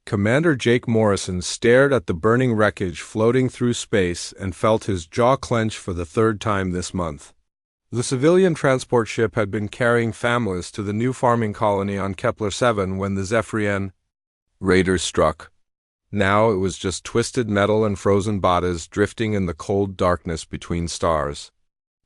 Commander Jake Morrison stared at the burning wreckage floating through space and felt his jaw clench for the third time this month. The civilian transport ship had been carrying families to the new farming colony on Kepler 7 when the Zephyrian raiders struck. Now it was just twisted metal and frozen bodies drifting in the cold darkness between stars.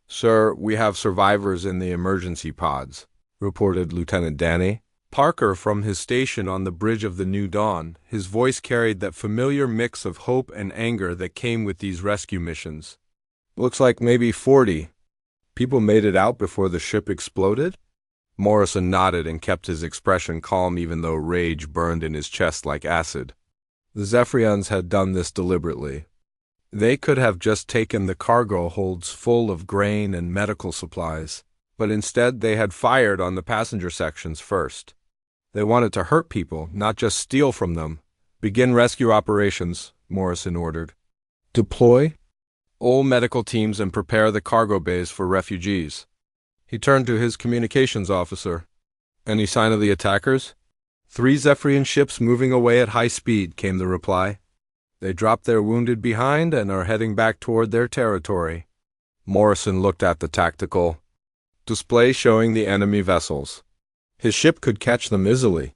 "Sir, we have survivors in the emergency pods," reported Lieutenant Danny Parker from his station on the bridge of the New Dawn. His voice carried that familiar mix of hope and anger that came with these rescue missions. "Looks like maybe 40. People made it out before the ship exploded?" Morrison nodded and kept his expression calm even though rage burned in his chest like acid. The Zephyrians had done this deliberately. They could have just taken the cargo holds full of grain and medical supplies, but instead they had fired on the passenger sections first. They wanted to hurt people, not just steal from them. "Begin rescue operations," Morrison ordered. "Deploy all medical teams and prepare the cargo bays for refugees." He turned to his communications officer. "Any sign of the attackers?" "3 Zephyrian ships moving away at high speed," came the reply. "They dropped their wounded behind and are heading back toward their territory." Morrison looked at the tactical display showing the enemy vessels. His ship could catch them easily.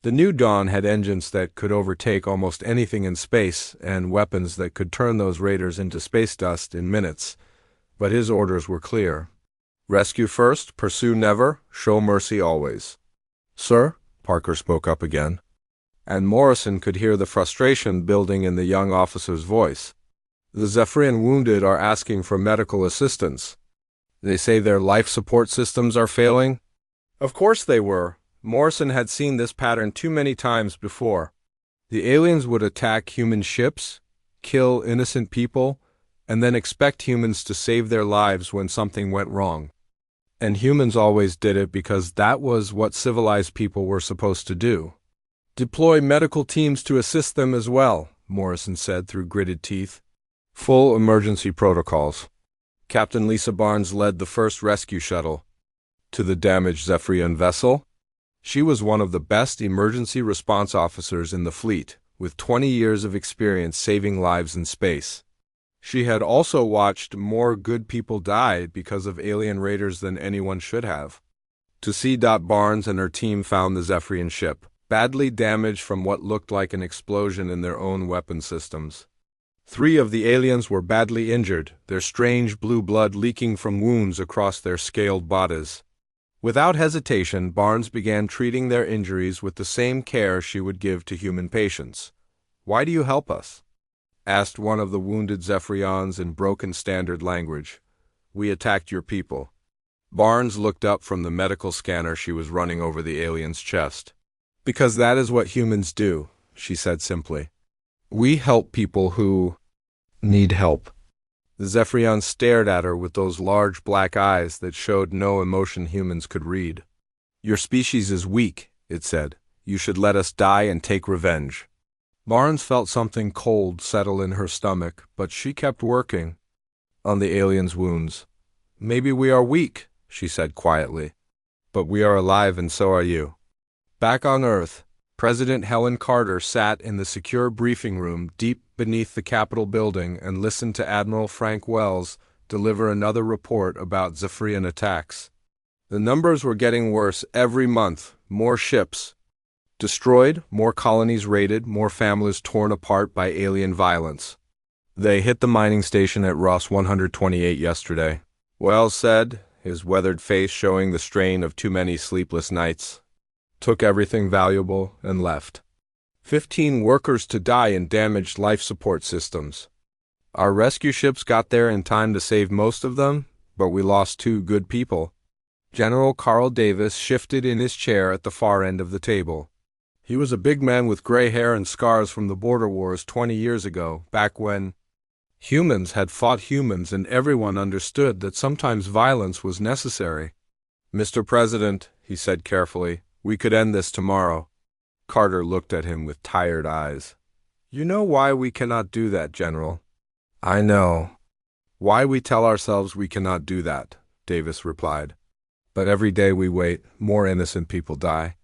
The New Dawn had engines that could overtake almost anything in space and weapons that could turn those raiders into space dust in minutes, but his orders were clear. "Rescue first, pursue never, show mercy always." "Sir?" Parker spoke up again, and Morrison could hear the frustration building in the young officer's voice. "The Zephyrian wounded are asking for medical assistance. They say their life support systems are failing." Of course they were. Morrison had seen this pattern too many times before. The aliens would attack human ships, kill innocent people, and then expect humans to save their lives when something went wrong. And humans always did it because that was what civilized people were supposed to do. "Deploy medical teams to assist them as well," Morrison said through gritted teeth. "Full emergency protocols." Captain Lisa Barnes led the first rescue shuttle to the damaged Zephyrian vessel. She was one of the best emergency response officers in the fleet, with 20 years of experience saving lives in space. She had also watched more good people die because of alien raiders than anyone should have. To see Barnes and her team found the Zephyrian ship, badly damaged from what looked like an explosion in their own weapon systems. 3 of the aliens were badly injured, their strange blue blood leaking from wounds across their scaled bodies. Without hesitation, Barnes began treating their injuries with the same care she would give to human patients. "Why do you help us?" asked one of the wounded Zephyrians in broken standard language. "We attacked your people." Barnes looked up from the medical scanner she was running over the alien's chest. "Because that is what humans do," she said simply. "We help people who need help." The Zephyrian stared at her with those large black eyes that showed no emotion humans could read. "Your species is weak," it said. "You should let us die and take revenge." Barnes felt something cold settle in her stomach, but she kept working on the alien's wounds. "Maybe we are weak," she said quietly, "but we are alive and so are you." Back on Earth, President Helen Carter sat in the secure briefing room deep beneath the Capitol building and listened to Admiral Frank Wells deliver another report about Zephyrian attacks. The numbers were getting worse every month. More ships destroyed, more colonies raided, more families torn apart by alien violence. "They hit the mining station at Ross 128 yesterday," Wells said, his weathered face showing the strain of too many sleepless nights. "Took everything valuable and left. 15 workers to die in damaged life support systems. Our rescue ships got there in time to save most of them, but we lost 2 good people." General Carl Davis shifted in his chair at the far end of the table. He was a big man with gray hair and scars from the border wars 20 years ago, back when humans had fought humans and everyone understood that sometimes violence was necessary. "Mr. President," he said carefully, "we could end this tomorrow." Carter looked at him with tired eyes. "You know why we cannot do that, General?" "I know why we tell ourselves we cannot do that," Davis replied. "But every day we wait, more innocent people die."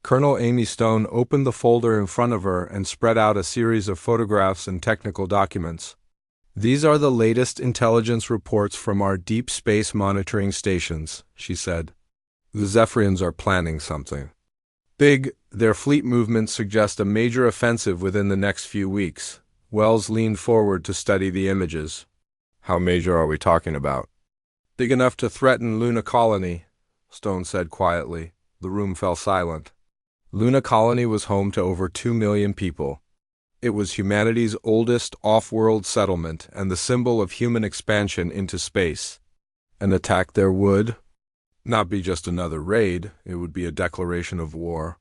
Colonel Amy Stone opened the folder in front of her and spread out a series of photographs and technical documents. These are the latest intelligence reports from our deep space monitoring stations, she said. The Zephyrians are planning something big. Their fleet movements suggest a major offensive within the next few weeks. Wells leaned forward to study the images. How major are we talking about? Big enough to threaten Luna Colony, Stone said quietly. The room fell silent. Luna Colony was home to over 2 million people. It was humanity's oldest off-world settlement and the symbol of human expansion into space. An attack there would not be just another raid, it would be a declaration of war.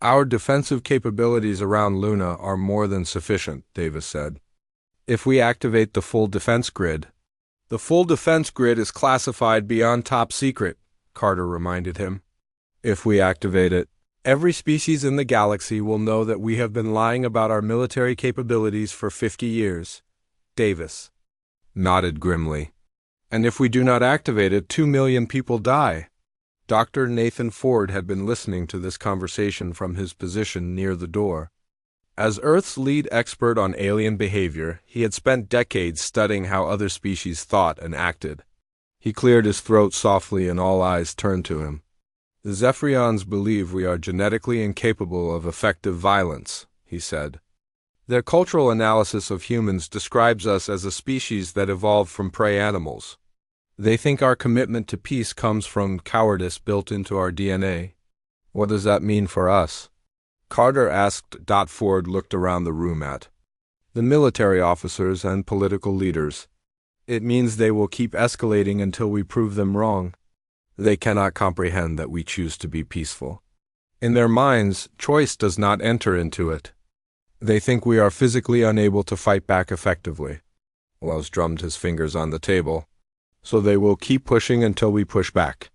Our defensive capabilities around Luna are more than sufficient, Davis said. If we activate the full defense grid. The full defense grid is classified beyond top secret, Carter reminded him. If we activate it, every species in the galaxy will know that we have been lying about our military capabilities for 50 years. Davis nodded grimly. And if we do not activate it, 2 million people die. Dr. Nathan Ford had been listening to this conversation from his position near the door. As Earth's lead expert on alien behavior, he had spent decades studying how other species thought and acted. He cleared his throat softly and all eyes turned to him. The Zephyrians believe we are genetically incapable of effective violence, he said. Their cultural analysis of humans describes us as a species that evolved from prey animals. They think our commitment to peace comes from cowardice built into our DNA. What does that mean for us? Carter asked. Ford looked around the room at the military officers and political leaders. It means they will keep escalating until we prove them wrong. They cannot comprehend that we choose to be peaceful. In their minds, choice does not enter into it. They think we are physically unable to fight back effectively. Wells drummed his fingers on the table. So they will keep pushing until we push back.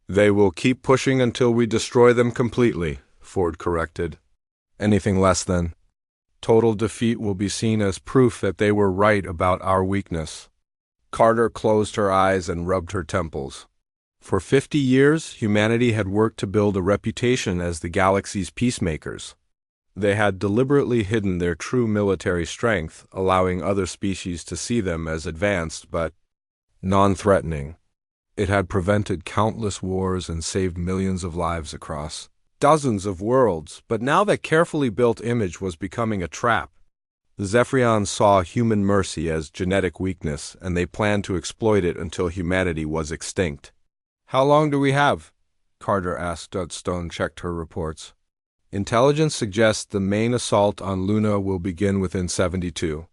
They will keep pushing until we destroy them completely, Ford corrected. Anything less than total defeat will be seen as proof that they were right about our weakness. Carter closed her eyes and rubbed her temples. For 50 years, humanity had worked to build a reputation as the galaxy's peacemakers. They had deliberately hidden their true military strength, allowing other species to see them as advanced but non-threatening. It had prevented countless wars and saved millions of lives across dozens of worlds, but now that carefully built image was becoming a trap. The Zephyrians saw human mercy as genetic weakness, and they planned to exploit it until humanity was extinct. How long do we have? Carter asked. Stone checked her reports. Intelligence suggests the main assault on Luna will begin within 72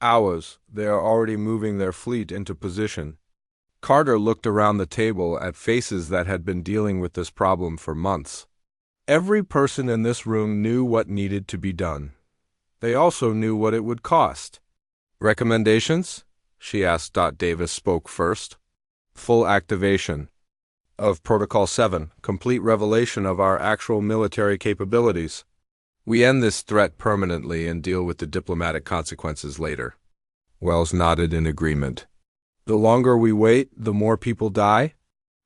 hours. They are already moving their fleet into position. Carter looked around the table at faces that had been dealing with this problem for months. Every person in this room knew what needed to be done. They also knew what it would cost. Recommendations? She asked. Davis spoke first. Full activation of Protocol 7, complete revelation of our actual military capabilities. We end this threat permanently and deal with the diplomatic consequences later. Wells nodded in agreement. The longer we wait, the more people die.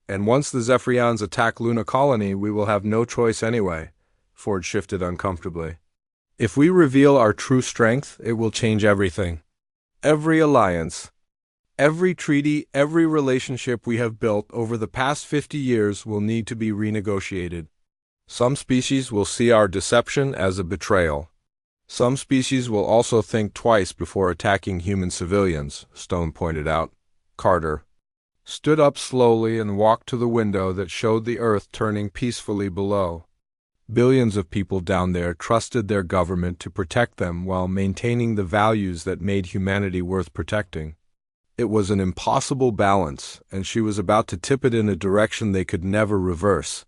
And once the Zephyrians attack Luna Colony, we will have no choice anyway. Ford shifted uncomfortably. If we reveal our true strength, it will change everything. Every alliance, every treaty, every relationship we have built over the past 50 years will need to be renegotiated. Some species will see our deception as a betrayal. Some species will also think twice before attacking human civilians, Stone pointed out. Carter stood up slowly and walked to the window that showed the Earth turning peacefully below. Billions of people down there trusted their government to protect them while maintaining the values that made humanity worth protecting. It was an impossible balance, and she was about to tip it in a direction they could never reverse.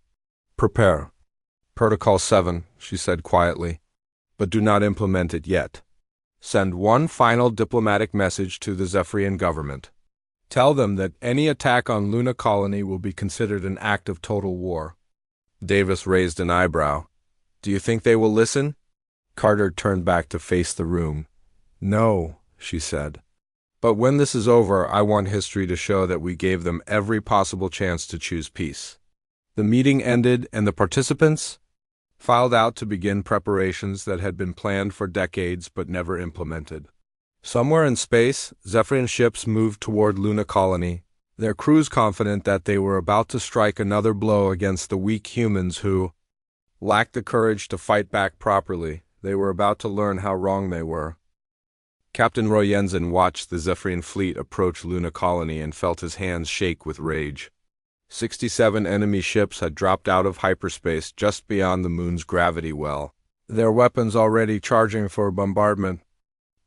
Prepare. Protocol 7, she said quietly, but do not implement it yet. Send one final diplomatic message to the Zephyrian government. Tell them that any attack on Luna Colony will be considered an act of total war. Davis raised an eyebrow. Do you think they will listen? Carter turned back to face the room. No, she said. But when this is over, I want history to show that we gave them every possible chance to choose peace. The meeting ended, and the participants filed out to begin preparations that had been planned for decades but never implemented. Somewhere in space, Zephyrian ships moved toward Luna Colony, their crews confident that they were about to strike another blow against the weak humans who lacked the courage to fight back properly. They were about to learn how wrong they were. Captain Roy Jensen watched the Zephyrian fleet approach Luna Colony and felt his hands shake with rage. 67 enemy ships had dropped out of hyperspace just beyond the moon's gravity well, their weapons already charging for bombardment.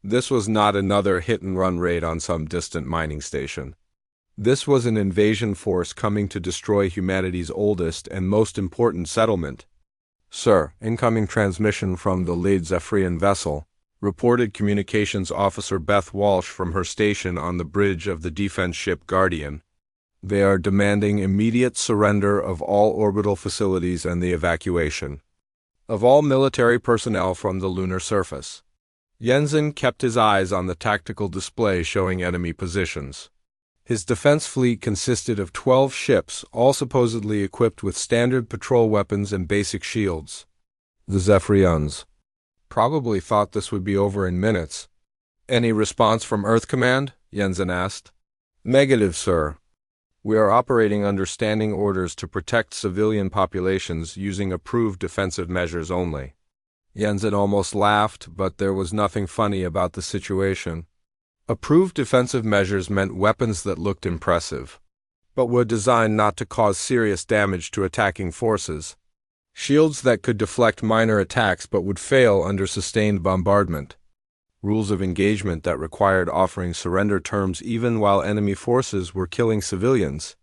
This was not another hit-and-run raid on some distant mining station. This was an invasion force coming to destroy humanity's oldest and most important settlement. "Sir, incoming transmission from the lead Zephyrian vessel," reported Communications Officer Beth Walsh from her station on the bridge of the defense ship Guardian. "They are demanding immediate surrender of all orbital facilities and the evacuation of all military personnel from the lunar surface." Jensen kept his eyes on the tactical display showing enemy positions. His defense fleet consisted of 12 ships, all supposedly equipped with standard patrol weapons and basic shields. The Zephyrians probably thought this would be over in minutes. "Any response from Earth Command?" Jensen asked. "Negative, sir. We are operating under standing orders to protect civilian populations using approved defensive measures only." Jensen almost laughed, but there was nothing funny about the situation. Approved defensive measures meant weapons that looked impressive, but were designed not to cause serious damage to attacking forces. Shields that could deflect minor attacks but would fail under sustained bombardment. Rules of engagement that required offering surrender terms even while enemy forces were killing civilians.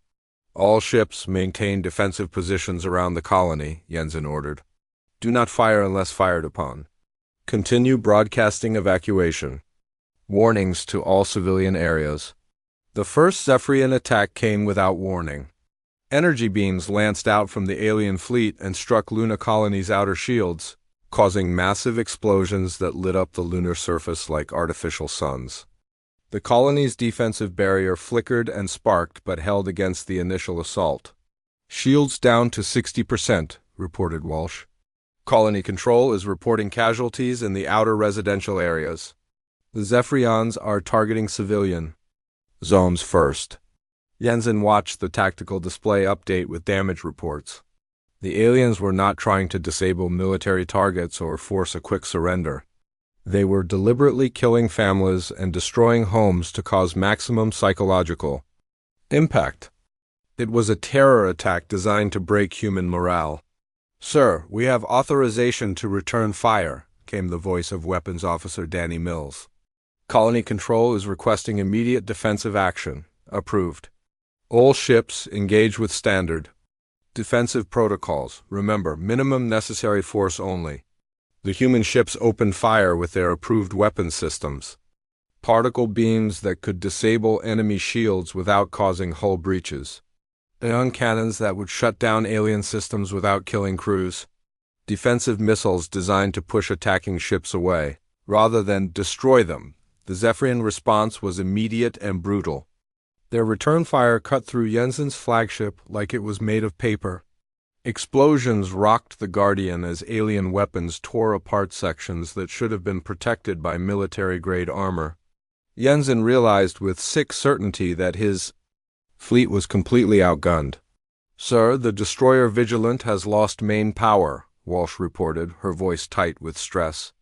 "All ships maintain defensive positions around the colony," Jensen ordered. "Do not fire unless fired upon. Continue broadcasting evacuation. Warnings to all civilian areas." The first Zephyrian attack came without warning. Energy beams lanced out from the alien fleet and struck Luna Colony's outer shields, causing massive explosions that lit up the lunar surface like artificial suns. The colony's defensive barrier flickered and sparked but held against the initial assault. "Shields down to 60%, reported Walsh. "Colony Control is reporting casualties in the outer residential areas. The Zephyrians are targeting civilian zones first." Jensen watched the tactical display update with damage reports. The aliens were not trying to disable military targets or force a quick surrender. They were deliberately killing families and destroying homes to cause maximum psychological impact. It was a terror attack designed to break human morale. "Sir, we have authorization to return fire," came the voice of Weapons Officer Danny Mills. "Colony Control is requesting immediate defensive action. Approved. All ships engage with standard defensive protocols. Remember, minimum necessary force only." The human ships opened fire with their approved weapon systems. Particle beams that could disable enemy shields without causing hull breaches. Ion cannons that would shut down alien systems without killing crews. Defensive missiles designed to push attacking ships away, rather than destroy them. The Zephyrian response was immediate and brutal. Their return fire cut through Jensen's flagship like it was made of paper. Explosions rocked the Guardian as alien weapons tore apart sections that should have been protected by military-grade armor. Jensen realized with sick certainty that his fleet was completely outgunned. "Sir, the destroyer Vigilant has lost main power," Walsh reported, her voice tight with stress.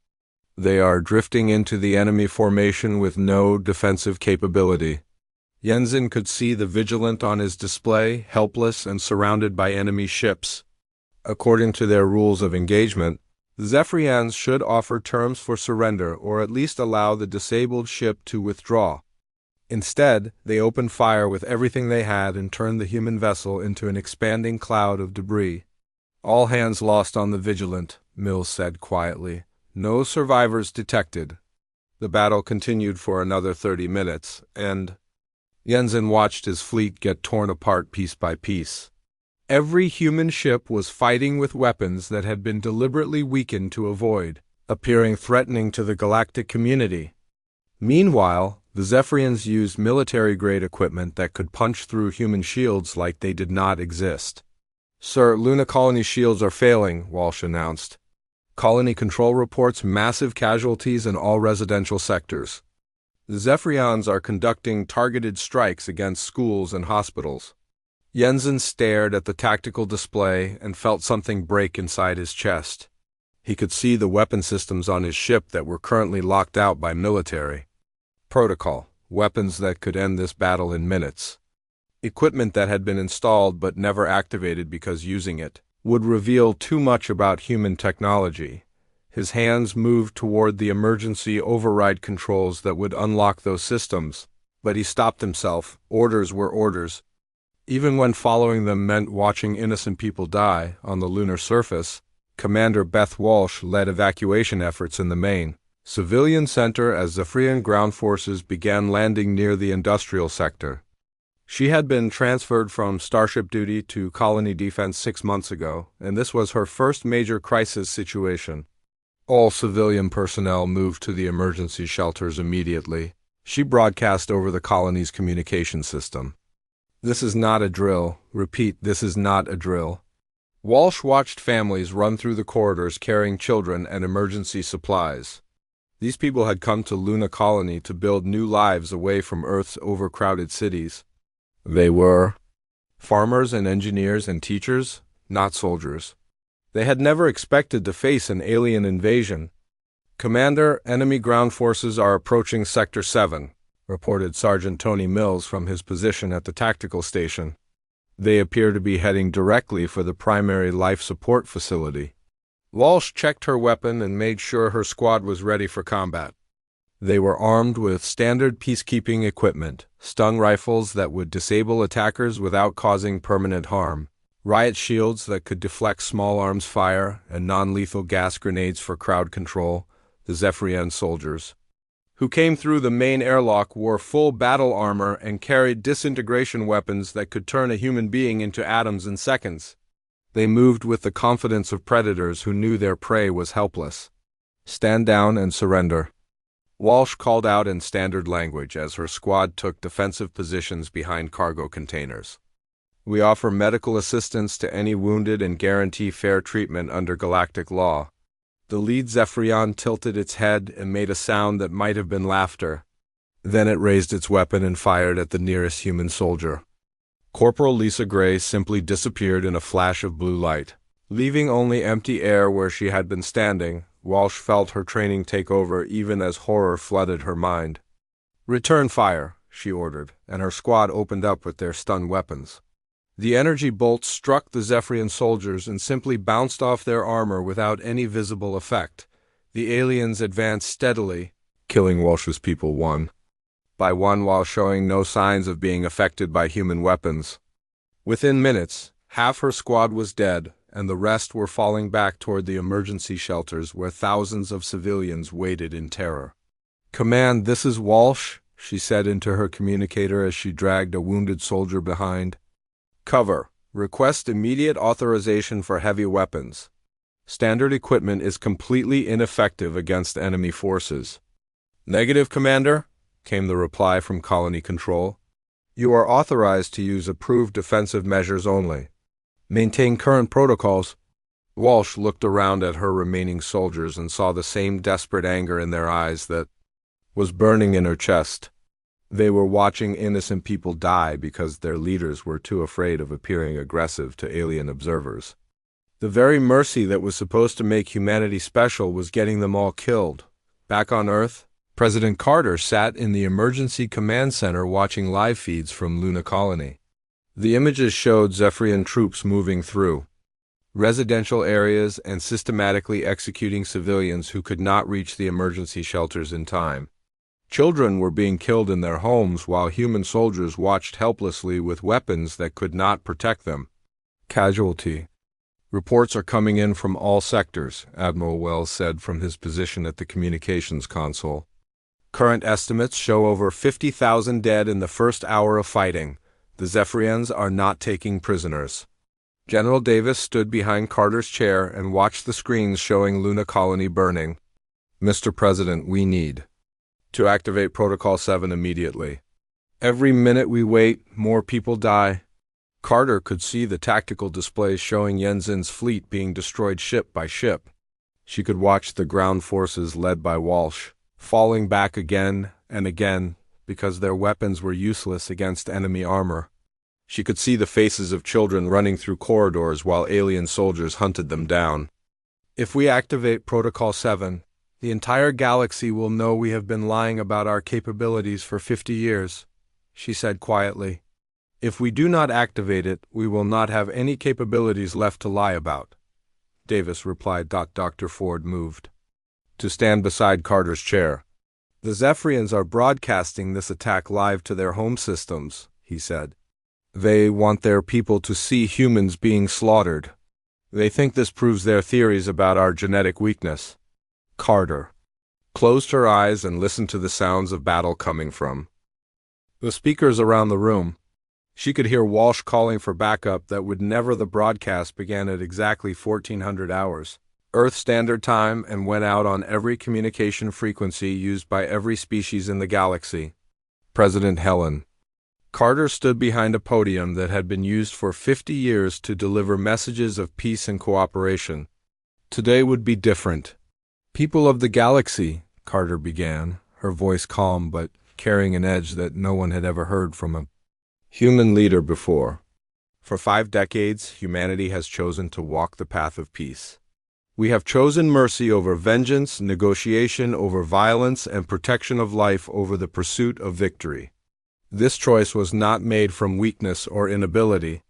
"They are drifting into the enemy formation with no defensive capability." Jensen could see the Vigilant on his display, helpless and surrounded by enemy ships. According to their rules of engagement, the Zephyrians should offer terms for surrender or at least allow the disabled ship to withdraw. Instead, they opened fire with everything they had and turned the human vessel into an expanding cloud of debris. "All hands lost on the Vigilant," Mills said quietly. "No survivors detected." The battle continued for another 30 minutes, and Jensen watched his fleet get torn apart piece by piece. Every human ship was fighting with weapons that had been deliberately weakened to avoid appearing threatening to the galactic community. Meanwhile, the Zephyrians used military-grade equipment that could punch through human shields like they did not exist. Sir, Luna Colony shields are failing, Walsh announced. Colony control reports massive casualties in all residential sectors. The Zephyrians are conducting targeted strikes against schools and hospitals. Jensen stared at the tactical display and felt something break inside his chest. He could see the weapon systems on his ship that were currently locked out by military protocol, weapons that could end this battle in minutes. Equipment that had been installed but never activated because using it would reveal too much about human technology. His hands moved toward the emergency override controls that would unlock those systems, but he stopped himself. Orders were orders. Even when following them meant watching innocent people die on the lunar surface, Commander Beth Walsh led evacuation efforts in the main civilian center as Zephyrian ground forces began landing near the industrial sector. She had been transferred from starship duty to colony defense 6 months ago, and this was her first major crisis situation. All civilian personnel moved to the emergency shelters immediately. She broadcast over the colony's communication system. This is not a drill. Repeat, this is not a drill. Walsh watched families run through the corridors carrying children and emergency supplies. These people had come to Luna Colony to build new lives away from Earth's overcrowded cities. They were farmers and engineers and teachers, not soldiers. They had never expected to face an alien invasion. Commander, enemy ground forces are approaching Sector 7, reported Sergeant Tony Mills from his position at the tactical station. They appear to be heading directly for the primary life support facility. Walsh checked her weapon and made sure her squad was ready for combat. They were armed with standard peacekeeping equipment, stun rifles that would disable attackers without causing permanent harm, riot shields that could deflect small arms fire, and non-lethal gas grenades for crowd control. The Zephyrian soldiers, who came through the main airlock, wore full battle armor and carried disintegration weapons that could turn a human being into atoms in seconds. They moved with the confidence of predators who knew their prey was helpless. Stand down and surrender. Walsh called out in standard language as her squad took defensive positions behind cargo containers. We offer medical assistance to any wounded and guarantee fair treatment under galactic law. The lead Zephyrian tilted its head and made a sound that might have been laughter. Then it raised its weapon and fired at the nearest human soldier. Corporal Lisa Gray simply disappeared in a flash of blue light, leaving only empty air where she had been standing. Walsh felt her training take over even as horror flooded her mind. "Return fire," she ordered, and her squad opened up with their stun weapons. The energy bolts struck the Zephyrian soldiers and simply bounced off their armor without any visible effect. The aliens advanced steadily, killing Walsh's people one by one while showing no signs of being affected by human weapons. Within minutes, half her squad was dead, and the rest were falling back toward the emergency shelters where thousands of civilians waited in terror. "Command, this is Walsh," she said into her communicator as she dragged a wounded soldier behind. "Cover. Request immediate authorization for heavy weapons. Standard equipment is completely ineffective against enemy forces." "Negative, Commander," came the reply from Colony Control. "You are authorized to use approved defensive measures only. Maintain current protocols." Walsh looked around at her remaining soldiers and saw the same desperate anger in their eyes that was burning in her chest. They were watching innocent people die because their leaders were too afraid of appearing aggressive to alien observers. The very mercy that was supposed to make humanity special was getting them all killed. Back on Earth, President Carter sat in the Emergency Command Center watching live feeds from Luna Colony. The images showed Zephyrian troops moving through residential areas and systematically executing civilians who could not reach the emergency shelters in time. Children were being killed in their homes while human soldiers watched helplessly with weapons that could not protect them. Casualty reports are coming in from all sectors, Admiral Wells said from his position at the communications console. Current estimates show over 50,000 dead in the first hour of fighting. The Zephyrians are not taking prisoners. General Davis stood behind Carter's chair and watched the screens showing Luna Colony burning. "Mr. President, we need to activate Protocol 7 immediately. Every minute we wait, more people die." Carter could see the tactical displays showing Jensen's fleet being destroyed ship by ship. She could watch the ground forces led by Walsh falling back again and again because their weapons were useless against enemy armor. She could see the faces of children running through corridors while alien soldiers hunted them down. If we activate Protocol 7, the entire galaxy will know we have been lying about our capabilities for 50 years, she said quietly. If we do not activate it, we will not have any capabilities left to lie about, Davis replied. Dr. Ford moved to stand beside Carter's chair. The Zephyrians are broadcasting this attack live to their home systems, he said. They want their people to see humans being slaughtered. They think this proves their theories about our genetic weakness. Carter closed her eyes and listened to the sounds of battle coming from the speakers around the room. She could hear Walsh calling for backup that would never. The broadcast began at exactly 1400 hours, Earth Standard Time, and went out on every communication frequency used by every species in the galaxy. President Helen Carter stood behind a podium that had been used for 50 years to deliver messages of peace and cooperation. Today would be different. People of the galaxy, Carter began, her voice calm but carrying an edge that no one had ever heard from a human leader before. For 5 decades, humanity has chosen to walk the path of peace. We have chosen mercy over vengeance, negotiation over violence, and protection of life over the pursuit of victory. This choice was not made from weakness or inability.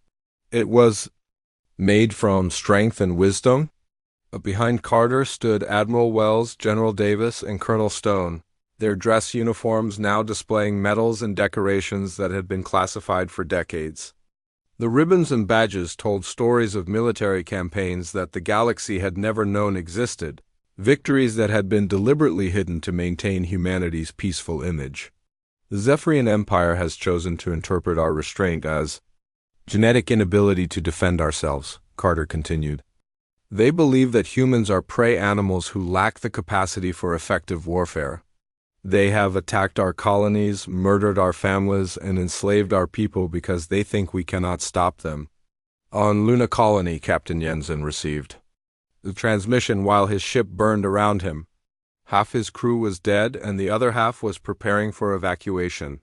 It was made from strength and wisdom. Behind Carter stood Admiral Wells, General Davis, and Colonel Stone, their dress uniforms now displaying medals and decorations that had been classified for decades. The ribbons and badges told stories of military campaigns that the galaxy had never known existed, victories that had been deliberately hidden to maintain humanity's peaceful image. The Zephyrian Empire has chosen to interpret our restraint as genetic inability to defend ourselves, Carter continued. They believe that humans are prey animals who lack the capacity for effective warfare. They have attacked our colonies, murdered our families, and enslaved our people because they think we cannot stop them. On Luna Colony, Captain Jensen received the transmission while his ship burned around him. Half his crew was dead, and the other half was preparing for evacuation.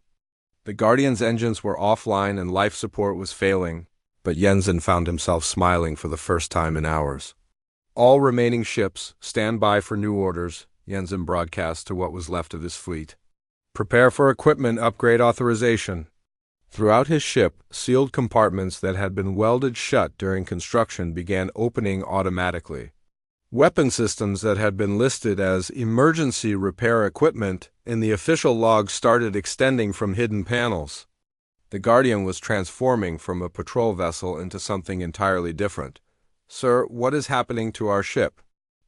The Guardian's engines were offline and life support was failing, but Jensen found himself smiling for the first time in hours. All remaining ships, stand by for new orders, Jensen broadcast to what was left of his fleet. Prepare for equipment upgrade authorization. Throughout his ship, sealed compartments that had been welded shut during construction began opening automatically. Weapon systems that had been listed as emergency repair equipment in the official log started extending from hidden panels. The Guardian was transforming from a patrol vessel into something entirely different. "Sir, what is happening to our ship?"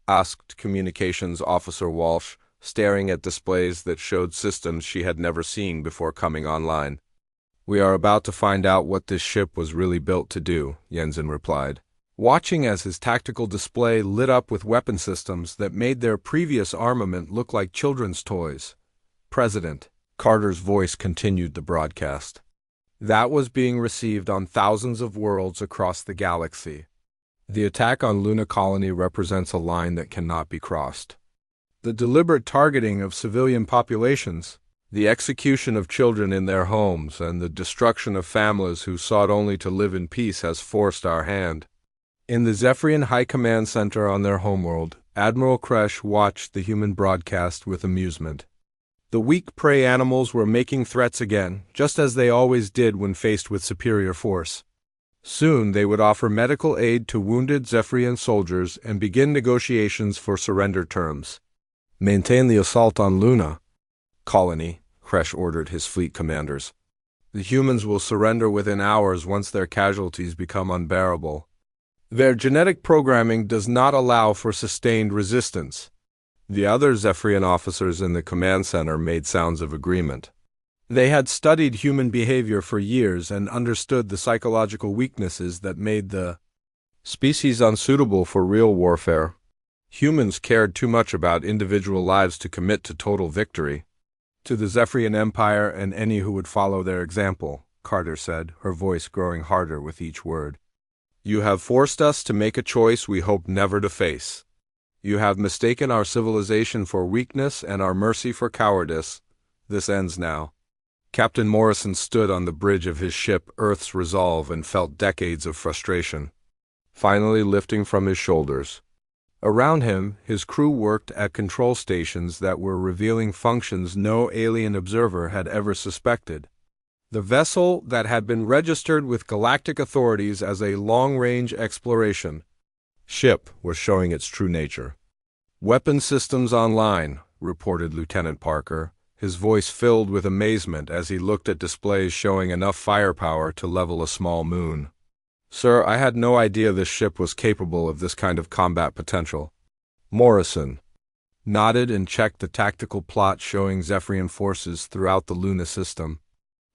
asked Communications Officer Walsh, staring at displays that showed systems she had never seen before coming online. "We are about to find out what this ship was really built to do," Jensen replied, watching as his tactical display lit up with weapon systems that made their previous armament look like children's toys. "President," Carter's voice continued the broadcast. That was being received on thousands of worlds across the galaxy. The attack on Luna Colony represents a line that cannot be crossed. The deliberate targeting of civilian populations, the execution of children in their homes, and the destruction of families who sought only to live in peace has forced our hand. In the Zephyrian High Command Center on their homeworld, Admiral Kresh watched the human broadcast with amusement. The weak prey animals were making threats again, just as they always did when faced with superior force. Soon they would offer medical aid to wounded Zephyrian soldiers and begin negotiations for surrender terms. "Maintain the assault on Luna Colony," Kresh ordered his fleet commanders. "The humans will surrender within hours once their casualties become unbearable. Their genetic programming does not allow for sustained resistance." The other Zephyrian officers in the command center made sounds of agreement. They had studied human behavior for years and understood the psychological weaknesses that made the species unsuitable for real warfare. Humans cared too much about individual lives to commit to total victory. "To the Zephyrian Empire and any who would follow their example," Carter said, her voice growing harder with each word. You have forced us to make a choice we hope never to face. You have mistaken our civilization for weakness and our mercy for cowardice. This ends now. Captain Morrison stood on the bridge of his ship, Earth's Resolve, and felt decades of frustration, finally lifting from his shoulders. Around him, his crew worked at control stations that were revealing functions no alien observer had ever suspected. The vessel that had been registered with galactic authorities as a long-range exploration ship was showing its true nature. Weapon systems online, reported Lieutenant Parker, his voice filled with amazement as he looked at displays showing enough firepower to level a small moon. Sir, I had no idea this ship was capable of this kind of combat potential. Morrison nodded and checked the tactical plot showing Zephyrian forces throughout the Luna system.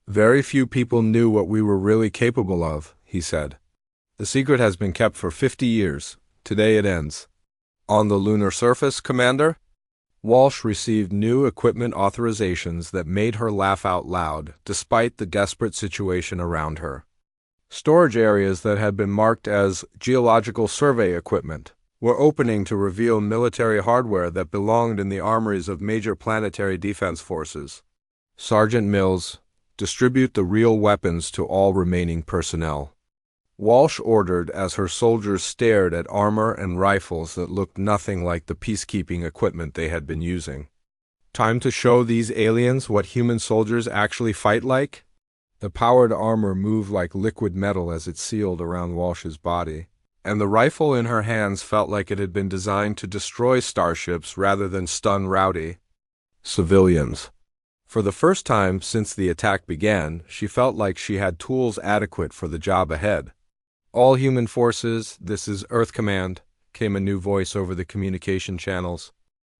Very few people knew what we were really capable of, he said. The secret has been kept for 50 years. Today it ends. On the lunar surface, Commander? Walsh received new equipment authorizations that made her laugh out loud, despite the desperate situation around her. Storage areas that had been marked as geological survey equipment were opening to reveal military hardware that belonged in the armories of major planetary defense forces. Sergeant Mills, distribute the real weapons to all remaining personnel. Walsh ordered as her soldiers stared at armor and rifles that looked nothing like the peacekeeping equipment they had been using. Time to show these aliens what human soldiers actually fight like? The powered armor moved like liquid metal as it sealed around Walsh's body, and the rifle in her hands felt like it had been designed to destroy starships rather than stun rowdy civilians. For the first time since the attack began, she felt like she had tools adequate for the job ahead. All human forces, this is Earth Command, came a new voice over the communication channels.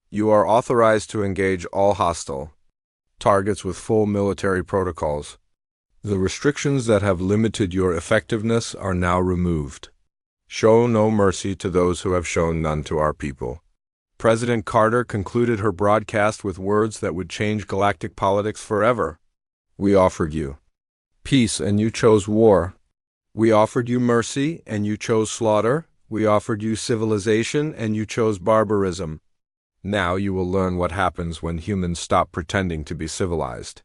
You are authorized to engage all hostile targets with full military protocols. The restrictions that have limited your effectiveness are now removed. Show no mercy to those who have shown none to our people. President Carter concluded her broadcast with words that would change galactic politics forever. We offered you peace and you chose war. We offered you mercy and you chose slaughter. We offered you civilization and you chose barbarism. Now you will learn what happens when humans stop pretending to be civilized.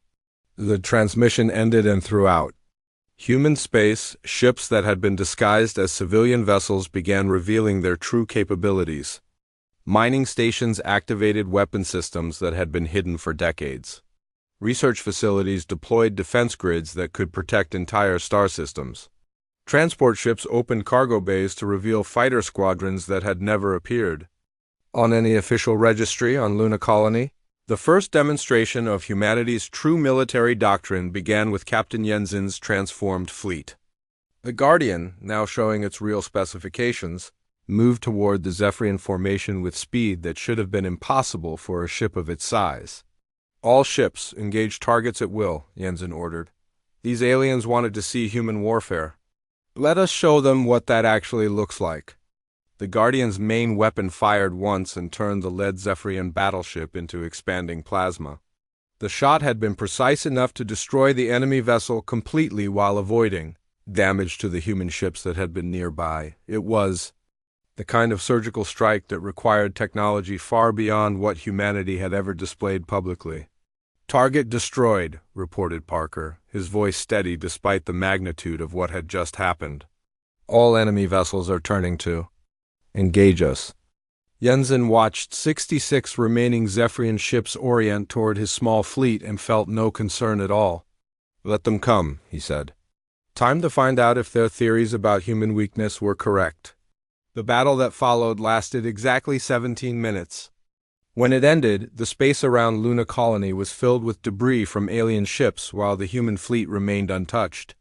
The transmission ended and throughout human space, ships that had been disguised as civilian vessels began revealing their true capabilities. Mining stations activated weapon systems that had been hidden for decades. Research facilities deployed defense grids that could protect entire star systems. Transport ships opened cargo bays to reveal fighter squadrons that had never appeared on any official registry on Luna Colony. The first demonstration of humanity's true military doctrine began with Captain Jensen's transformed fleet. The Guardian, now showing its real specifications, moved toward the Zephyrian formation with speed that should have been impossible for a ship of its size. All ships engage targets at will, Jensen ordered. These aliens wanted to see human warfare. Let us show them what that actually looks like. The Guardian's main weapon fired once and turned the lead Zephyrian battleship into expanding plasma. The shot had been precise enough to destroy the enemy vessel completely while avoiding damage to the human ships that had been nearby. It was the kind of surgical strike that required technology far beyond what humanity had ever displayed publicly. Target destroyed, reported Parker, his voice steady despite the magnitude of what had just happened. All enemy vessels are turning to engage us. Jensen watched 66 remaining Zephyrian ships orient toward his small fleet and felt no concern at all. Let them come, he said. Time to find out if their theories about human weakness were correct. The battle that followed lasted exactly 17 minutes. When it ended, the space around Luna Colony was filled with debris from alien ships while the human fleet remained untouched.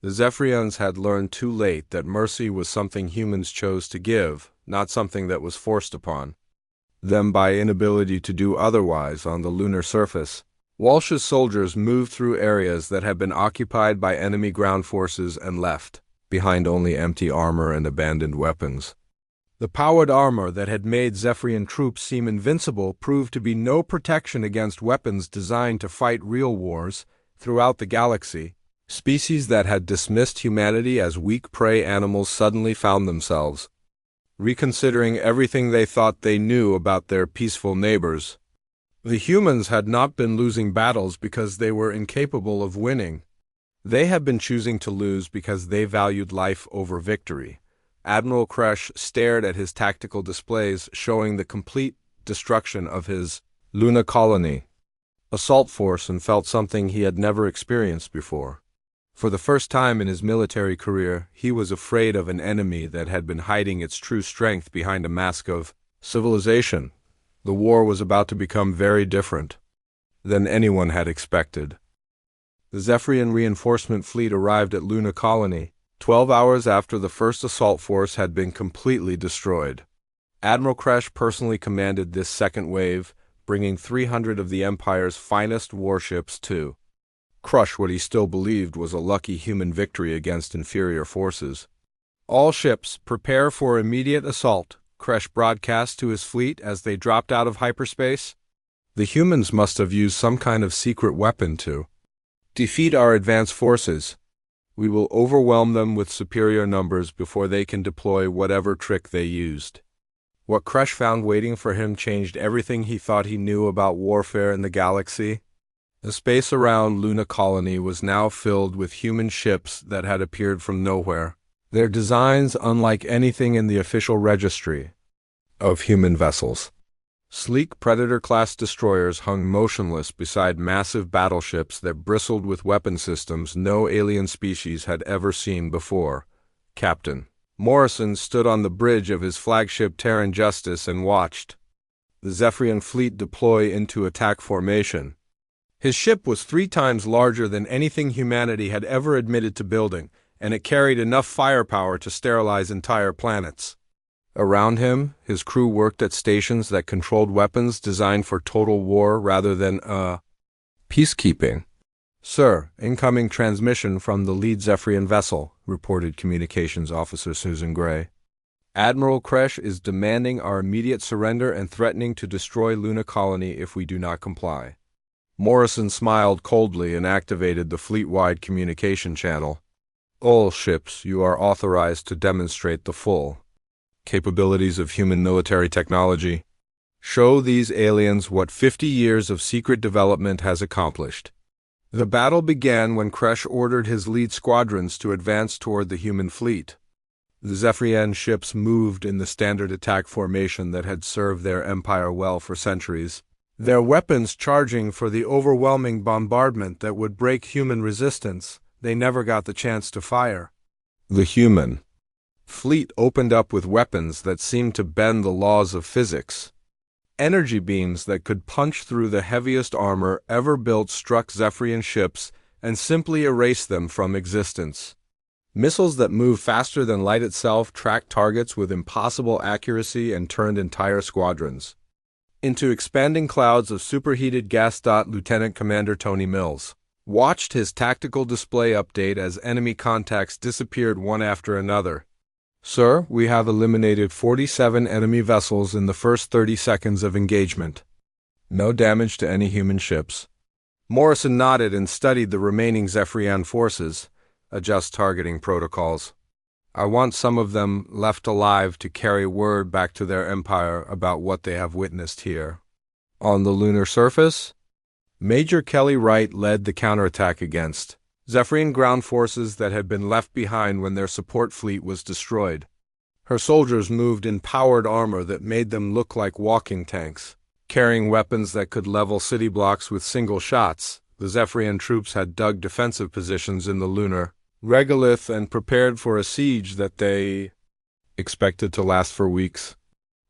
The Zephyrians had learned too late that mercy was something humans chose to give, not something that was forced upon them by inability to do otherwise on the lunar surface. Walsh's soldiers moved through areas that had been occupied by enemy ground forces and left behind only empty armor and abandoned weapons. The powered armor that had made Zephyrian troops seem invincible proved to be no protection against weapons designed to fight real wars throughout the galaxy. Species that had dismissed humanity as weak prey animals suddenly found themselves reconsidering everything they thought they knew about their peaceful neighbors. The humans had not been losing battles because they were incapable of winning. They had been choosing to lose because they valued life over victory. Admiral Kresh stared at his tactical displays showing the complete destruction of his Luna colony assault force and felt something he had never experienced before. For the first time in his military career, he was afraid of an enemy that had been hiding its true strength behind a mask of civilization. The war was about to become very different than anyone had expected. The Zephyrian reinforcement fleet arrived at Luna Colony 12 hours after the first assault force had been completely destroyed. Admiral Kresh personally commanded this second wave, bringing 300 of the Empire's finest warships to crush what he still believed was a lucky human victory against inferior forces. All ships, prepare for immediate assault, Kresh broadcast to his fleet as they dropped out of hyperspace. The humans must have used some kind of secret weapon to defeat our advanced forces. We will overwhelm them with superior numbers before they can deploy whatever trick they used. What Kresh found waiting for him changed everything he thought he knew about warfare in the galaxy. The space around Luna Colony was now filled with human ships that had appeared from nowhere, their designs unlike anything in the official registry of human vessels. Sleek Predator-class destroyers hung motionless beside massive battleships that bristled with weapon systems no alien species had ever seen before. Captain Morrison stood on the bridge of his flagship Terran Justice and watched the Zephyrian fleet deploy into attack formation. His ship was 3 times larger than anything humanity had ever admitted to building, and it carried enough firepower to sterilize entire planets. Around him, his crew worked at stations that controlled weapons designed for total war rather than, peacekeeping. "Sir, incoming transmission from the lead Zephyrian vessel," reported Communications Officer Susan Gray. "Admiral Kresh is demanding our immediate surrender and threatening to destroy Luna Colony if we do not comply." Morrison smiled coldly and activated the fleet-wide communication channel. "All ships, you are authorized to demonstrate the full capabilities of human military technology. Show these aliens what 50 years of secret development has accomplished." The battle began when Kresh ordered his lead squadrons to advance toward the human fleet. The Zephyrian ships moved in the standard attack formation that had served their empire well for centuries, their weapons charging for the overwhelming bombardment that would break human resistance. They never got the chance to fire. The human fleet opened up with weapons that seemed to bend the laws of physics. Energy beams that could punch through the heaviest armor ever built struck Zephyrian ships and simply erased them from existence. Missiles that moved faster than light itself tracked targets with impossible accuracy and turned entire squadrons into expanding clouds of superheated gas. Lieutenant Commander Tony Mills watched his tactical display update as enemy contacts disappeared one after another. "Sir, we have eliminated 47 enemy vessels in the first 30 seconds of engagement. No damage to any human ships." Morrison nodded and studied the remaining Zephyrian forces. "Adjust targeting protocols. I want some of them left alive to carry word back to their empire about what they have witnessed here." On the lunar surface, Major Kelly Wright led the counterattack against Zephyrian ground forces that had been left behind when their support fleet was destroyed. Her soldiers moved in powered armor that made them look like walking tanks, carrying weapons that could level city blocks with single shots. The Zephyrian troops had dug defensive positions in the lunar regolith and prepared for a siege that they expected to last for weeks.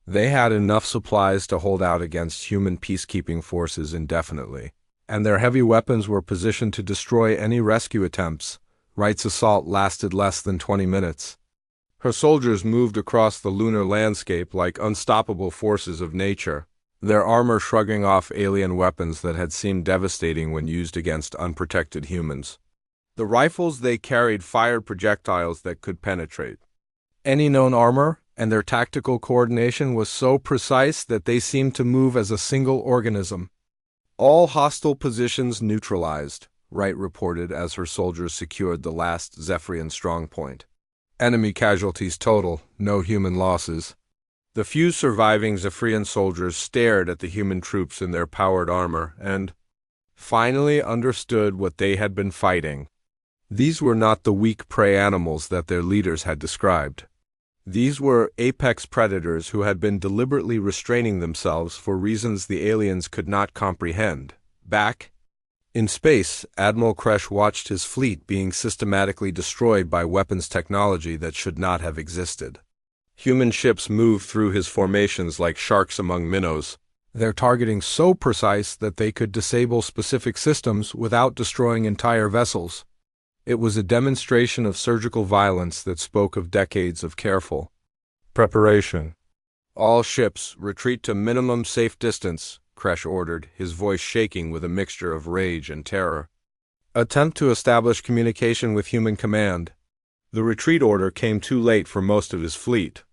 They had enough supplies to hold out against human peacekeeping forces indefinitely, and their heavy weapons were positioned to destroy any rescue attempts. Wright's assault lasted less than 20 minutes. Her soldiers moved across the lunar landscape like unstoppable forces of nature, their armor shrugging off alien weapons that had seemed devastating when used against unprotected humans. The rifles they carried fired projectiles that could penetrate any known armor, and their tactical coordination was so precise that they seemed to move as a single organism. All hostile positions neutralized. Wright reported as her soldiers secured the last Zephyrian strongpoint. Enemy casualties total, no human losses. The few surviving Zephyrian soldiers stared at the human troops in their powered armor and finally understood what they had been fighting. These were not the weak prey animals that their leaders had described. These were apex predators who had been deliberately restraining themselves for reasons the aliens could not comprehend. Back in space, Admiral Kresh watched his fleet being systematically destroyed by weapons technology that should not have existed. Human ships moved through his formations like sharks among minnows, their targeting so precise that they could disable specific systems without destroying entire vessels. It was a demonstration of surgical violence that spoke of decades of careful preparation. All ships, retreat to minimum safe distance, Kresh ordered, his voice shaking with a mixture of rage and terror. Attempt to establish communication with human command. The retreat order came too late for most of his fleet.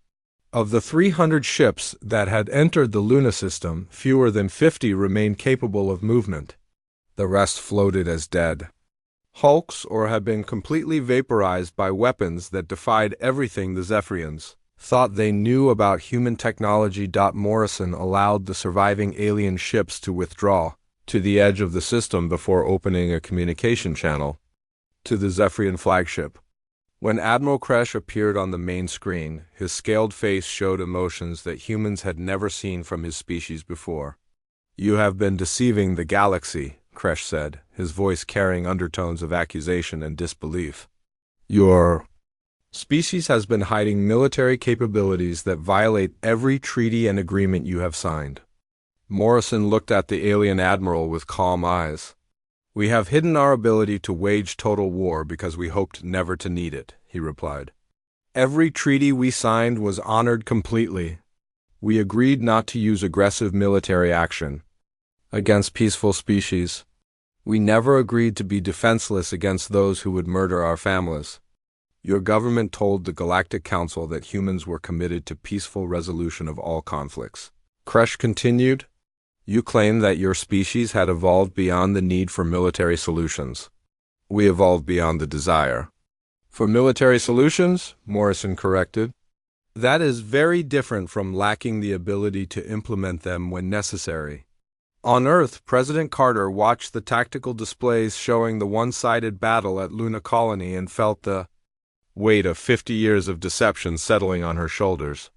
Of the 300 ships that had entered the Luna system, fewer than 50 remained capable of movement. The rest floated as dead hulks or had been completely vaporized by weapons that defied everything the Zephyrians thought they knew about human technology. Morrison allowed the surviving alien ships to withdraw to the edge of the system before opening a communication channel to the Zephyrian flagship. When Admiral Kresh appeared on the main screen, his scaled face showed emotions that humans had never seen from his species before. "You have been deceiving the galaxy," Kresh said, his voice carrying undertones of accusation and disbelief. "Your species has been hiding military capabilities that violate every treaty and agreement you have signed." Morrison looked at the alien admiral with calm eyes. "We have hidden our ability to wage total war because we hoped never to need it," he replied. "Every treaty we signed was honored completely. We agreed not to use aggressive military action against peaceful species. We never agreed to be defenseless against those who would murder our families. Your government told the Galactic Council that humans were committed to peaceful resolution of all conflicts." Kresh continued, "You claim that your species had evolved beyond the need for military solutions. We evolved beyond the desire for military solutions," Morrison corrected. "That is very different from lacking the ability to implement them when necessary." On Earth, President Carter watched the tactical displays showing the one-sided battle at Luna Colony and felt the weight of 50 years of deception settling on her shoulders.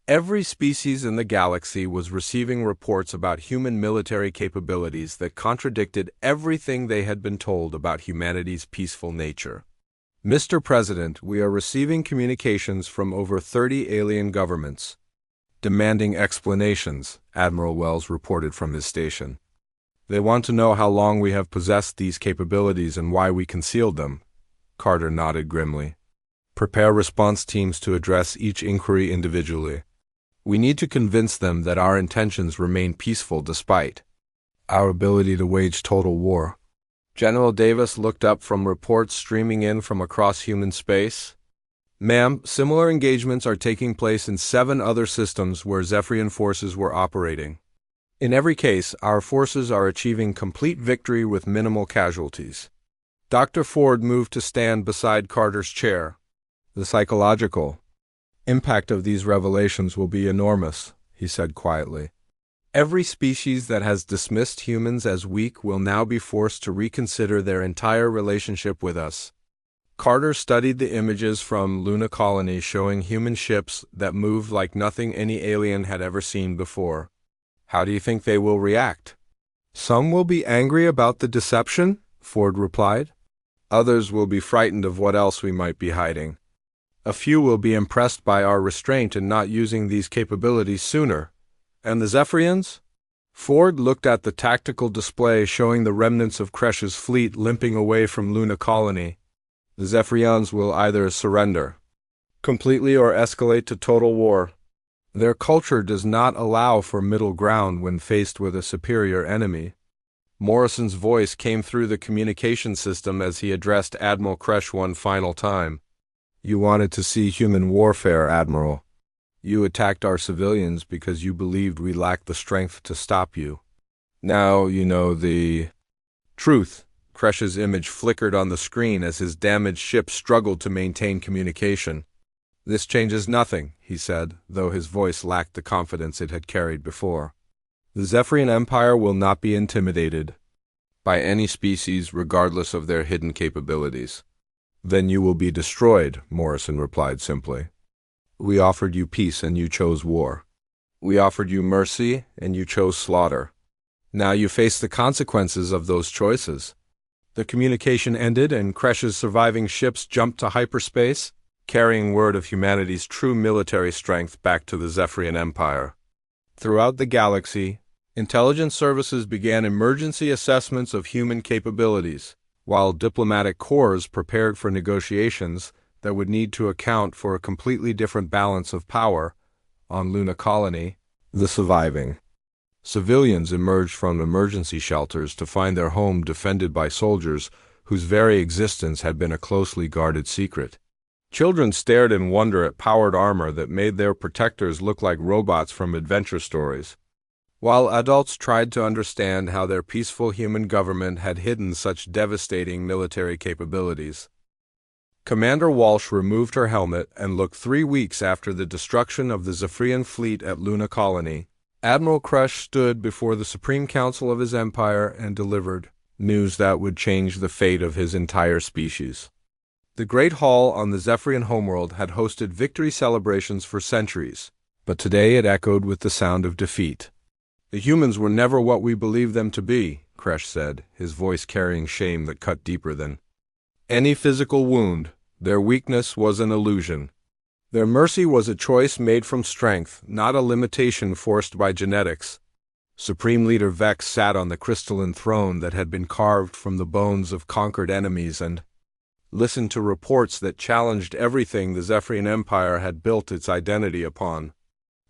Every species in the galaxy was receiving reports about human military capabilities that contradicted everything they had been told about humanity's peaceful nature. "Mr. President, we are receiving communications from over 30 alien governments demanding explanations," Admiral Wells reported from his station. "They want to know how long we have possessed these capabilities and why we concealed them." Carter nodded grimly. "Prepare response teams to address each inquiry individually. We need to convince them that our intentions remain peaceful despite our ability to wage total war." General Davis looked up from reports streaming in from across human space. "Ma'am, similar engagements are taking place in 7 other systems where Zephyrian forces were operating. In every case, our forces are achieving complete victory with minimal casualties." Dr. Ford moved to stand beside Carter's chair. "The psychological impact of these revelations will be enormous," he said quietly. "Every species that has dismissed humans as weak will now be forced to reconsider their entire relationship with us." Carter studied the images from Luna Colony showing human ships that moved like nothing any alien had ever seen before. "How do you think they will react?" "Some will be angry about the deception," Ford replied. "Others will be frightened of what else we might be hiding. A few will be impressed by our restraint in not using these capabilities sooner. And the Zephyrians?" Ford looked at the tactical display showing the remnants of Kresh's fleet limping away from Luna Colony. "The Zephyrians will either surrender completely or escalate to total war. Their culture does not allow for middle ground when faced with a superior enemy." Morrison's voice came through the communication system as he addressed Admiral Kresh one final time. "You wanted to see human warfare, Admiral. You attacked our civilians because you believed we lacked the strength to stop you. Now you know the truth," Kresh's image flickered on the screen as his damaged ship struggled to maintain communication. "This changes nothing," he said, though his voice lacked the confidence it had carried before. "The Zephyrian Empire will not be intimidated by any species regardless of their hidden capabilities." "Then you will be destroyed," Morrison replied simply. "We offered you peace and you chose war. We offered you mercy and you chose slaughter. Now you face the consequences of those choices." The communication ended and Kresh's surviving ships jumped to hyperspace, carrying word of humanity's true military strength back to the Zephyrian Empire. Throughout the galaxy, intelligence services began emergency assessments of human capabilities, while diplomatic corps prepared for negotiations that would need to account for a completely different balance of power. On Luna Colony, the surviving civilians emerged from emergency shelters to find their home defended by soldiers whose very existence had been a closely guarded secret. Children stared in wonder at powered armor that made their protectors look like robots from adventure stories, while adults tried to understand how their peaceful human government had hidden such devastating military capabilities. Commander Walsh removed her helmet and looked 3 weeks after the destruction of the Zephyrian fleet at Luna Colony. Admiral Kresh stood before the Supreme Council of his empire and delivered news that would change the fate of his entire species. The Great Hall on the Zephyrian homeworld had hosted victory celebrations for centuries, but today it echoed with the sound of defeat. "The humans were never what we believed them to be," Kresh said, his voice carrying shame that cut deeper than any physical wound. "Their weakness was an illusion. Their mercy was a choice made from strength, not a limitation forced by genetics." Supreme Leader Vex sat on the crystalline throne that had been carved from the bones of conquered enemies and listened to reports that challenged everything the Zephyrian Empire had built its identity upon.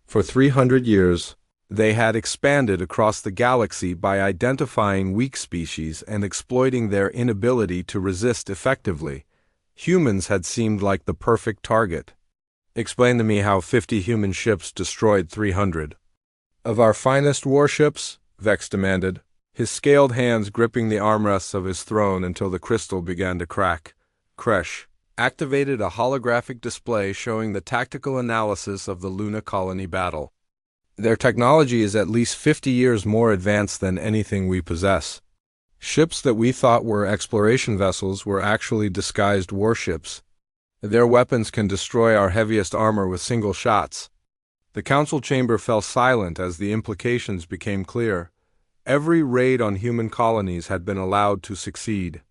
For 300 years, they had expanded across the galaxy by identifying weak species and exploiting their inability to resist effectively. Humans had seemed like the perfect target. "Explain to me how 50 human ships destroyed 300 of our finest warships," Vex demanded, his scaled hands gripping the armrests of his throne until the crystal began to crack. Kresh activated a holographic display showing the tactical analysis of the Luna Colony battle. "Their technology is at least 50 years more advanced than anything we possess. Ships that we thought were exploration vessels were actually disguised warships. Their weapons can destroy our heaviest armor with single shots." The council chamber fell silent as the implications became clear. Every raid on human colonies had been allowed to succeed.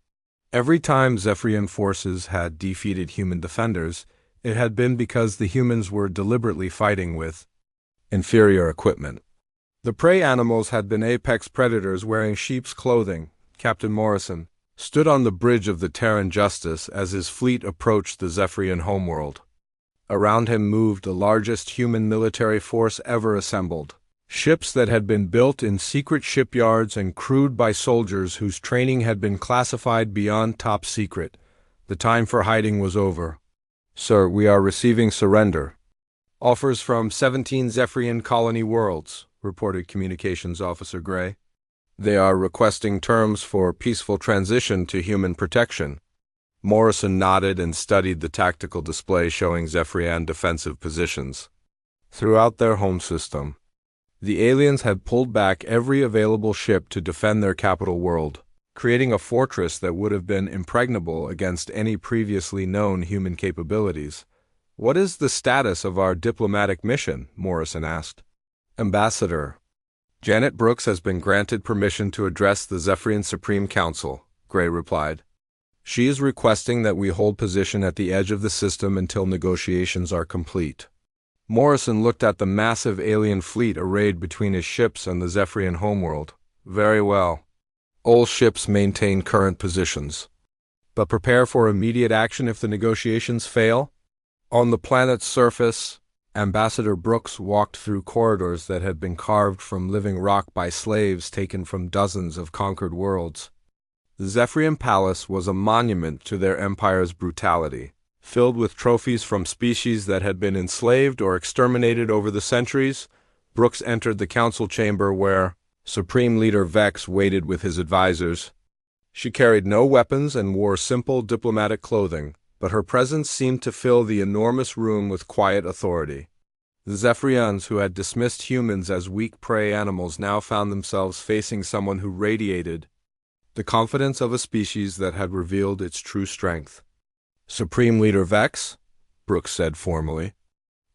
Every time Zephyrian forces had defeated human defenders, it had been because the humans were deliberately fighting with inferior equipment. The prey animals had been apex predators wearing sheep's clothing. Captain Morrison stood on the bridge of the Terran Justice as his fleet approached the Zephyrian homeworld. Around him moved the largest human military force ever assembled. Ships that had been built in secret shipyards and crewed by soldiers whose training had been classified beyond top secret. The time for hiding was over. "Sir, we are receiving surrender offers from 17 Zephyrian colony worlds," reported Communications Officer Gray. "They are requesting terms for peaceful transition to human protection." Morrison nodded and studied the tactical display showing Zephyrian defensive positions throughout their home system. The aliens had pulled back every available ship to defend their capital world, creating a fortress that would have been impregnable against any previously known human capabilities. "What is the status of our diplomatic mission?" Morrison asked. "Ambassador Janet Brooks has been granted permission to address the Zephyrian Supreme Council," Gray replied. "She is requesting that we hold position at the edge of the system until negotiations are complete." Morrison looked at the massive alien fleet arrayed between his ships and the Zephyrian homeworld. "Very well. All ships maintain current positions, but prepare for immediate action if the negotiations fail." On the planet's surface, Ambassador Brooks walked through corridors that had been carved from living rock by slaves taken from dozens of conquered worlds. The Zephyrian Palace was a monument to their empire's brutality, filled with trophies from species that had been enslaved or exterminated over the centuries. Brooks entered the council chamber where Supreme Leader Vex waited with his advisors. She carried no weapons and wore simple diplomatic clothing, but her presence seemed to fill the enormous room with quiet authority. The Zephyrians, who had dismissed humans as weak prey animals, now found themselves facing someone who radiated the confidence of a species that had revealed its true strength. "Supreme Leader Vex," Brooks said formally,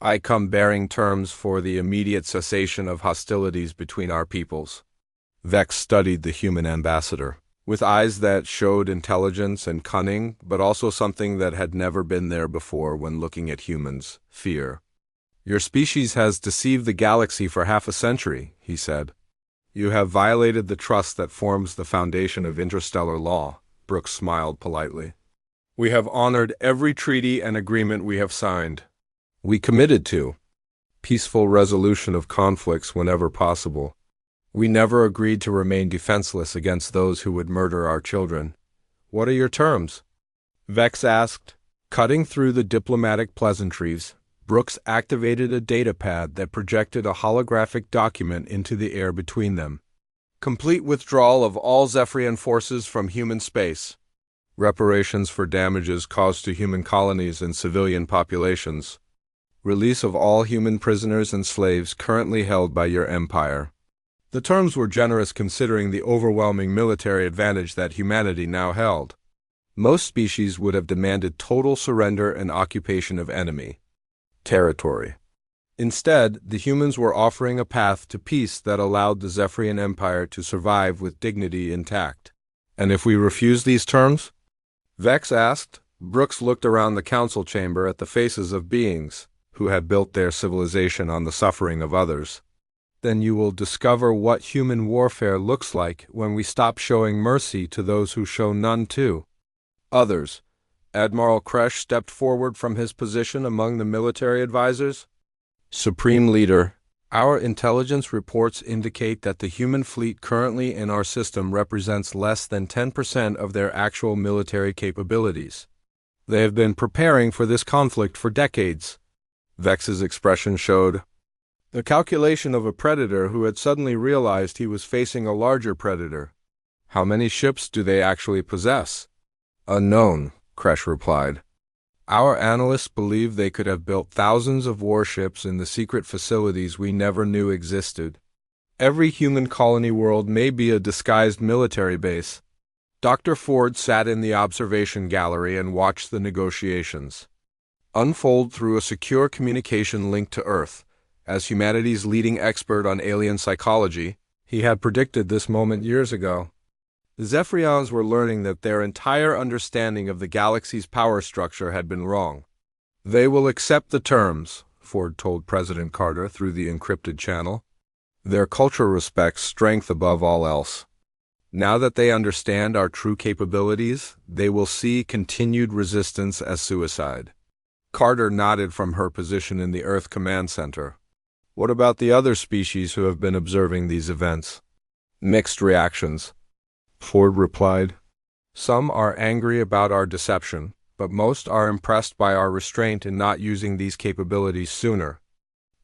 "I come bearing terms for the immediate cessation of hostilities between our peoples." Vex studied the human ambassador with eyes that showed intelligence and cunning, but also something that had never been there before when looking at humans: fear. "Your species has deceived the galaxy for half a century," he said. "You have violated the trust that forms the foundation of interstellar law." Brooks smiled politely. "We have honored every treaty and agreement we have signed. We committed to peaceful resolution of conflicts whenever possible. We never agreed to remain defenseless against those who would murder our children. What are your terms?" Vex asked. Cutting through the diplomatic pleasantries, Brooks activated a datapad that projected a holographic document into the air between them. "Complete withdrawal of all Zephyrian forces from human space. Reparations for damages caused to human colonies and civilian populations. Release of all human prisoners and slaves currently held by your empire." The terms were generous considering the overwhelming military advantage that humanity now held. Most species would have demanded total surrender and occupation of enemy territory. Instead, the humans were offering a path to peace that allowed the Zephyrian Empire to survive with dignity intact. "And if we refuse these terms?" Vex asked. Brooks looked around the council chamber at the faces of beings who had built their civilization on the suffering of others. "Then you will discover what human warfare looks like when we stop showing mercy to those who show none to others." Admiral Kresh stepped forward from his position among the military advisors. "Supreme Leader, our intelligence reports indicate that the human fleet currently in our system represents less than 10% of their actual military capabilities. They have been preparing for this conflict for decades." Vex's expression showed the calculation of a predator who had suddenly realized he was facing a larger predator. "How many ships do they actually possess?" "Unknown," Kresh replied. "Our analysts believe they could have built thousands of warships in the secret facilities we never knew existed. Every human colony world may be a disguised military base." Dr. Ford sat in the observation gallery and watched the negotiations unfold through a secure communication link to Earth. As humanity's leading expert on alien psychology, he had predicted this moment years ago. The Zephyrians were learning that their entire understanding of the galaxy's power structure had been wrong. "They will accept the terms," Ford told President Carter through the encrypted channel. "Their culture respects strength above all else. Now that they understand our true capabilities, they will see continued resistance as suicide." Carter nodded from her position in the Earth Command Center. "What about the other species who have been observing these events?" "Mixed reactions," Ford replied. "Some are angry about our deception, but most are impressed by our restraint in not using these capabilities sooner.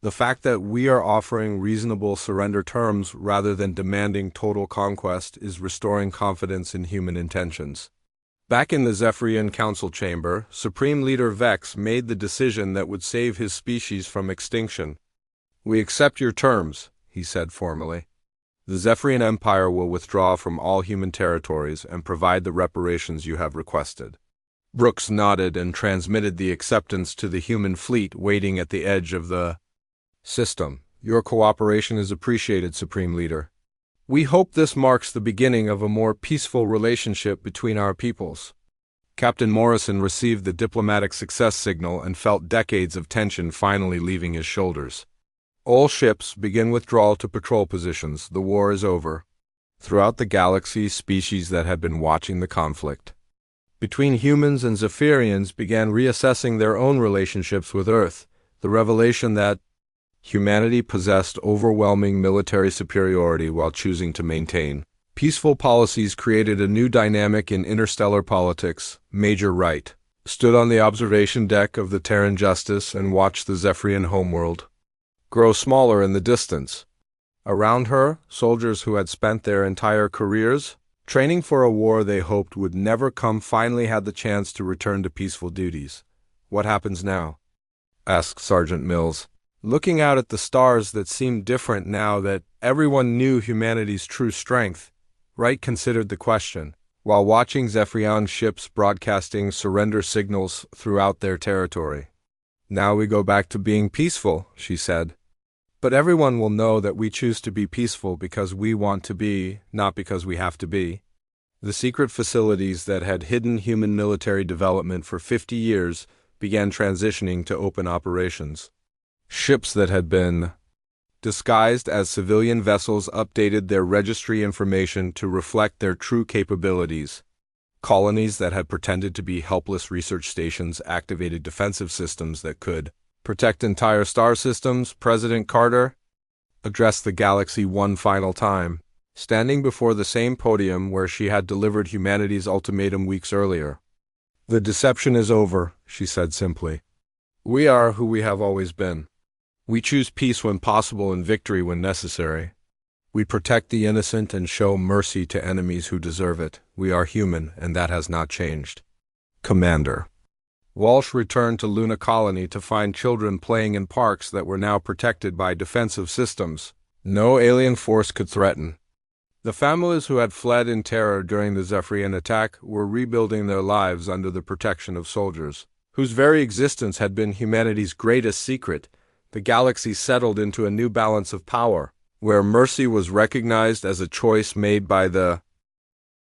The fact that we are offering reasonable surrender terms rather than demanding total conquest is restoring confidence in human intentions." Back in the Zephyrian Council chamber, Supreme Leader Vex made the decision that would save his species from extinction. "We accept your terms," he said formally. "The Zephyrian Empire will withdraw from all human territories and provide the reparations you have requested." Brooks nodded and transmitted the acceptance to the human fleet waiting at the edge of the system. "Your cooperation is appreciated, Supreme Leader. We hope this marks the beginning of a more peaceful relationship between our peoples." Captain Morrison received the diplomatic success signal and felt decades of tension finally leaving his shoulders. "All ships begin withdrawal to patrol positions. The war is over." Throughout the galaxy, species that had been watching the conflict between humans and Zephyrians began reassessing their own relationships with Earth. The revelation that humanity possessed overwhelming military superiority while choosing to maintain peaceful policies created a new dynamic in interstellar politics. Major Wright stood on the observation deck of the Terran Justice and watched the Zephyrian homeworld grow smaller in the distance. Around her, soldiers who had spent their entire careers Training for a war they hoped would never come finally had the chance to return to peaceful duties. What happens now? Asked Sergeant Mills, looking out at the stars that seemed different now that everyone knew humanity's true strength. Wright considered the question, while watching Zephyrian ships broadcasting surrender signals throughout their territory. Now we go back to being peaceful, she said. But everyone will know that we choose to be peaceful because we want to be, not because we have to be. The secret facilities that had hidden human military development for 50 years began transitioning to open operations. Ships that had been disguised as civilian vessels updated their registry information to reflect their true capabilities. Colonies that had pretended to be helpless research stations activated defensive systems that could protect entire star systems. President Carter addressed the galaxy one final time, standing before the same podium where she had delivered humanity's ultimatum weeks earlier. The deception is over, she said simply. We are who we have always been. We choose peace when possible and victory when necessary. We protect the innocent and show mercy to enemies who deserve it. We are human, and that has not changed. Commander. Walsh returned to Luna Colony to find children playing in parks that were now protected by defensive systems no alien force could threaten. The families who had fled in terror during the Zephyrian attack were rebuilding their lives under the protection of soldiers, whose very existence had been humanity's greatest secret. The galaxy settled into a new balance of power, where mercy was recognized as a choice made by the